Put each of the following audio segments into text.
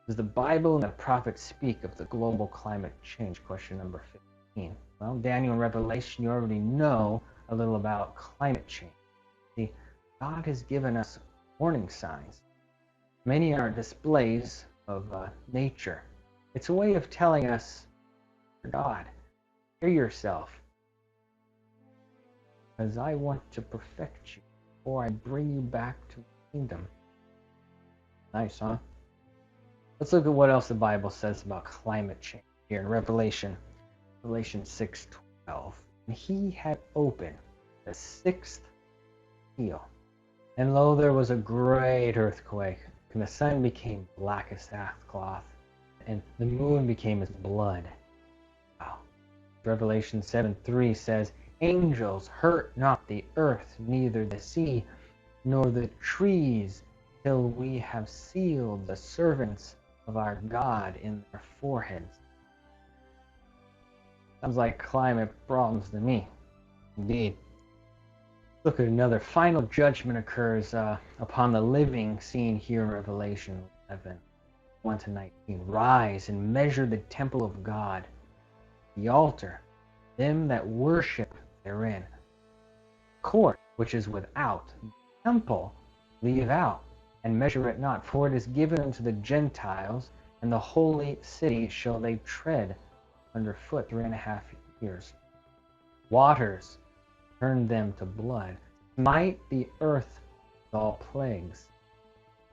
Does the Bible and the prophets speak of the global climate change? Question number 15. Well, Daniel and Revelation, you already know a little about climate change. See, God has given us warning signs. Many are displays of nature. It's a way of telling us, God, hear yourself, because I want to perfect you before I bring you back to the kingdom. Nice, huh? Let's look at what else the Bible says about climate change here in Revelation 6:12. And he had opened the sixth seal, and lo, there was a great earthquake, and the sun became black as sackcloth, and the moon became as blood. Wow. Revelation 7:3 says, angels hurt not the earth, neither the sea, nor the trees, till we have sealed the servants of our God in their foreheads. Sounds like climate problems to me. Indeed. Look at another. Final judgment occurs upon the living seen here in Revelation 11:1-19. Rise and measure the temple of God, the altar, them that worship therein. Court which is without, the temple leave out, and measure it not, for it is given unto the Gentiles, and the holy city shall they tread underfoot 3.5 years. Waters turn them to blood. Smite the earth with all plagues.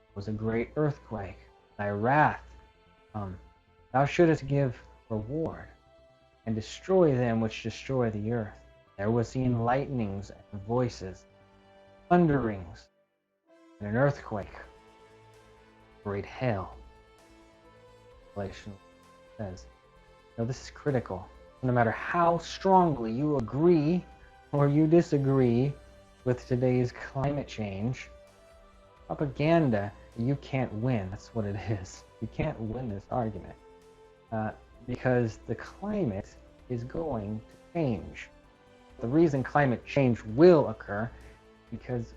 It was a great earthquake. Thy wrath, thou shouldest give reward, and destroy them which destroy the earth. There was seen lightnings and voices, thunderings, and an earthquake, great hail. Revelation says. Now this is critical. No matter how strongly you agree or you disagree with today's climate change, propaganda, you can't win. That's what it is. You can't win this argument because the climate is going to change. The reason climate change will occur because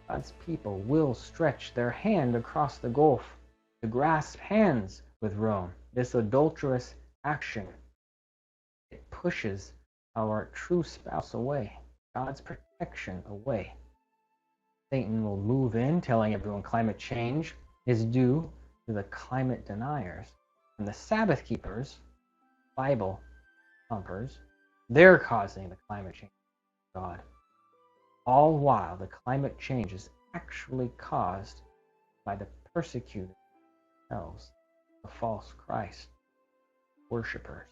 God's people will stretch their hand across the gulf to grasp hands with Rome. This adulterous action, it pushes our true spouse away, God's protection away. Satan will move in, telling everyone climate change is due to the climate deniers. And the Sabbath keepers, Bible thumpers, they're causing the climate change of God. All while the climate change is actually caused by the persecuted themselves, the false Christ worshippers,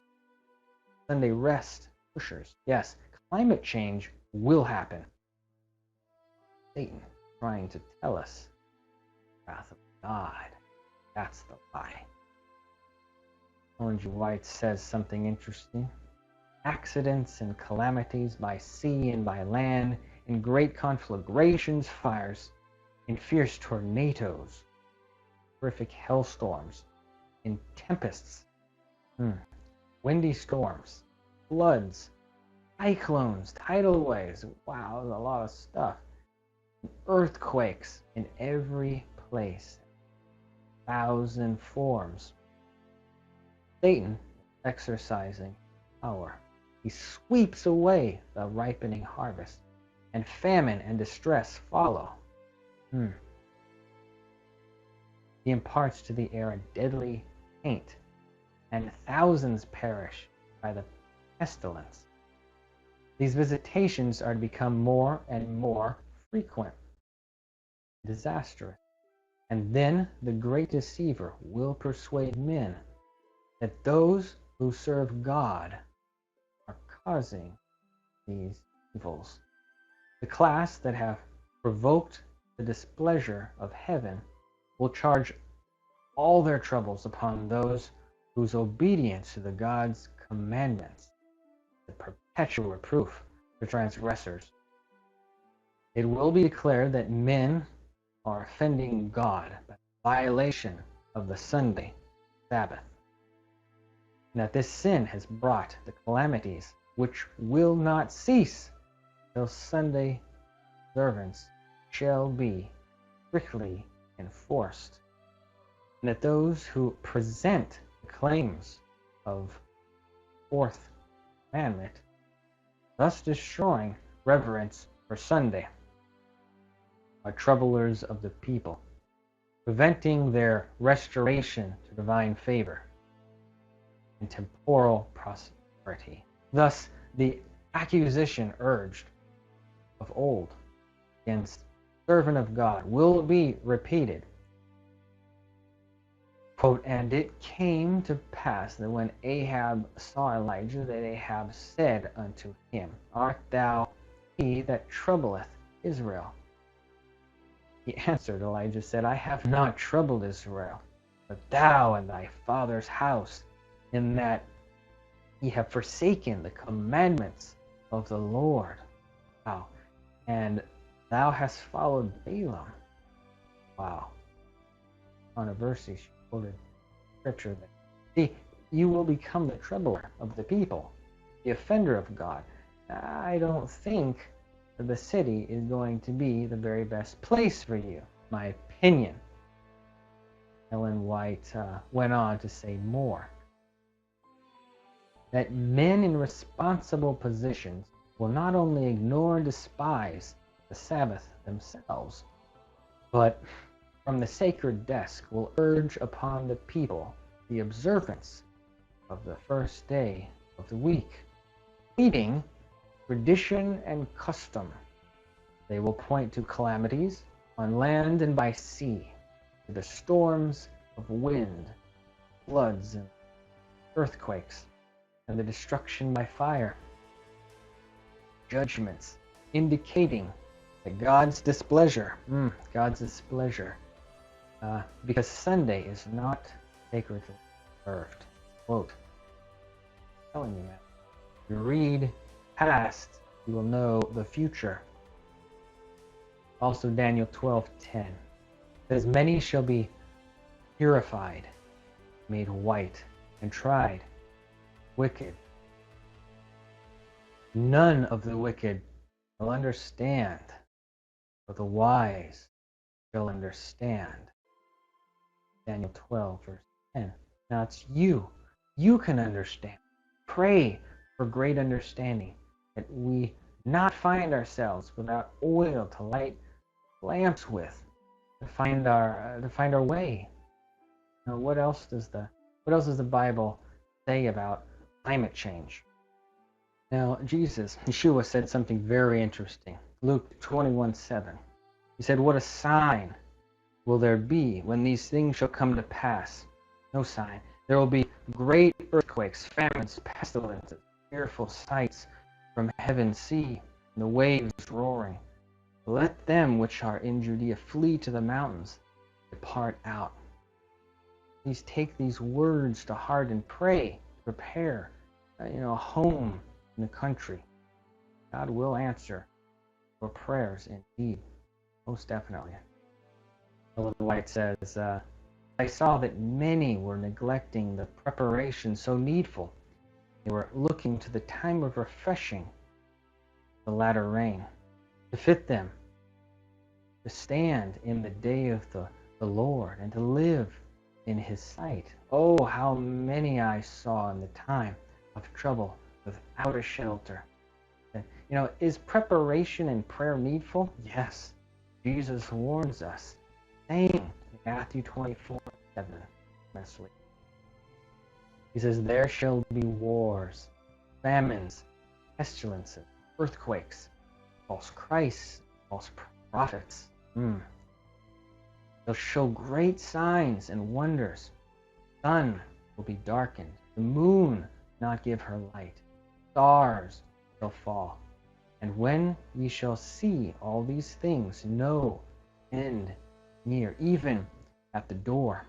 Sunday rest pushers. Yes, climate change will happen. Satan trying to tell us the wrath of God. That's the lie. Orange White says something interesting. Accidents and calamities by sea and by land, in great conflagrations, fires, in fierce tornadoes, horrific hailstorms, in tempests, windy storms, floods, cyclones, tidal waves. Wow, there's a lot of stuff. Earthquakes in every place, 1,000 forms. Satan exercising power. He sweeps away the ripening harvest, and famine and distress follow. He imparts to the air a deadly taint, and thousands perish by the pestilence. These visitations are to become more and more frequent, disastrous, and then the great deceiver will persuade men that those who serve God are causing these evils. The class that have provoked the displeasure of heaven will charge all their troubles upon those whose obedience to the God's commandments, the perpetual reproof for transgressors. It will be declared that men are offending God by violation of the Sunday Sabbath, and that this sin has brought the calamities which will not cease till Sunday observance shall be strictly enforced. and that those who present the claims of fourth commandment, thus destroying reverence for Sunday, are troublers of the people, preventing their restoration to divine favor and temporal prosperity. Thus, the accusation urged of old against servant of God will be repeated. Quote, and it came to pass that when Ahab saw Elijah, that Ahab said unto him, art thou he that troubleth Israel? He answered, Elijah said, I have not troubled Israel, but thou and thy father's house, in that ye have forsaken the commandments of the Lord. Wow. And thou hast followed Balaam. Wow. Controversy, she quoted scripture there. See, you will become the troubler of the people, the offender of God. I don't think that the city is going to be the very best place for you, my opinion. Ellen White went on to say more, that men in responsible positions will not only ignore and despise the Sabbath themselves, but from the sacred desk will urge upon the people the observance of the first day of the week, pleading tradition and custom. They will point to calamities on land and by sea, to the storms of wind, floods, and earthquakes, and the destruction by fire, judgments indicating that God's displeasure, because Sunday is not sacredly observed. Quote, I'm telling you, man, if you read past, you will know the future. Also Daniel 12:10 says, many shall be purified, made white, and tried. Wicked. None of the wicked will understand, but the wise shall understand. Daniel 12, verse 10. Now it's you. You can understand. Pray for great understanding, that we not find ourselves without oil to light lamps with, to find our way. Now, what else does the Bible say about climate change? Now, Yeshua said something very interesting. Luke 21:7. He said, what a sign will there be when these things shall come to pass? No sign. There will be great earthquakes, famines, pestilences, fearful sights from heaven, sea, and the waves roaring. Let them which are in Judea flee to the mountains, depart out. Please take these words to heart and pray, prepare, a home in the country. God will answer your prayers indeed, most definitely. Ellen White says, I saw that many were neglecting the preparation so needful. They were looking to the time of refreshing, the latter rain, to fit them, to stand in the day of the Lord, and to live in his sight. Oh, how many I saw in the time of trouble without a shelter. Is preparation and prayer needful? Yes. Jesus warns us, saying in Matthew 24:7, he says, there shall be wars, famines, pestilences, earthquakes, false Christs, false prophets. They'll show great signs and wonders. The sun will be darkened, the moon not give her light, stars shall fall. And when ye shall see all these things, know end near, even at the door.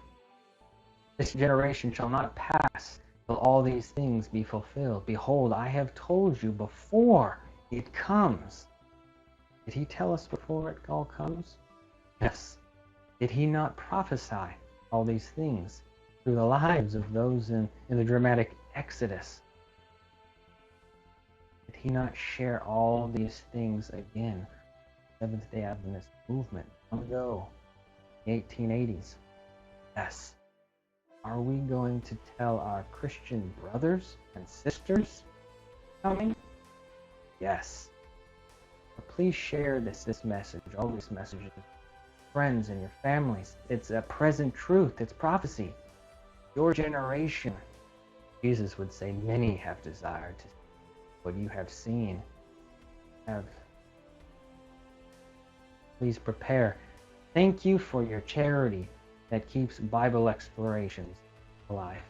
This generation shall not pass till all these things be fulfilled. Behold, I have told you before it comes. Did he tell us before it all comes? Yes. Did he not prophesy all these things through the lives of those in the dramatic Exodus? Did he not share all these things again? Seventh-day Adventist movement long ago, the 1880s. Yes. Are we going to tell our Christian brothers and sisters coming? Yes. But please share this message, all these messages, with friends and your families. It's a present truth. It's prophecy. Your generation, Jesus would say, many have desired to see what you have seen. Please prepare. Thank you for your charity that keeps Bible explorations alive.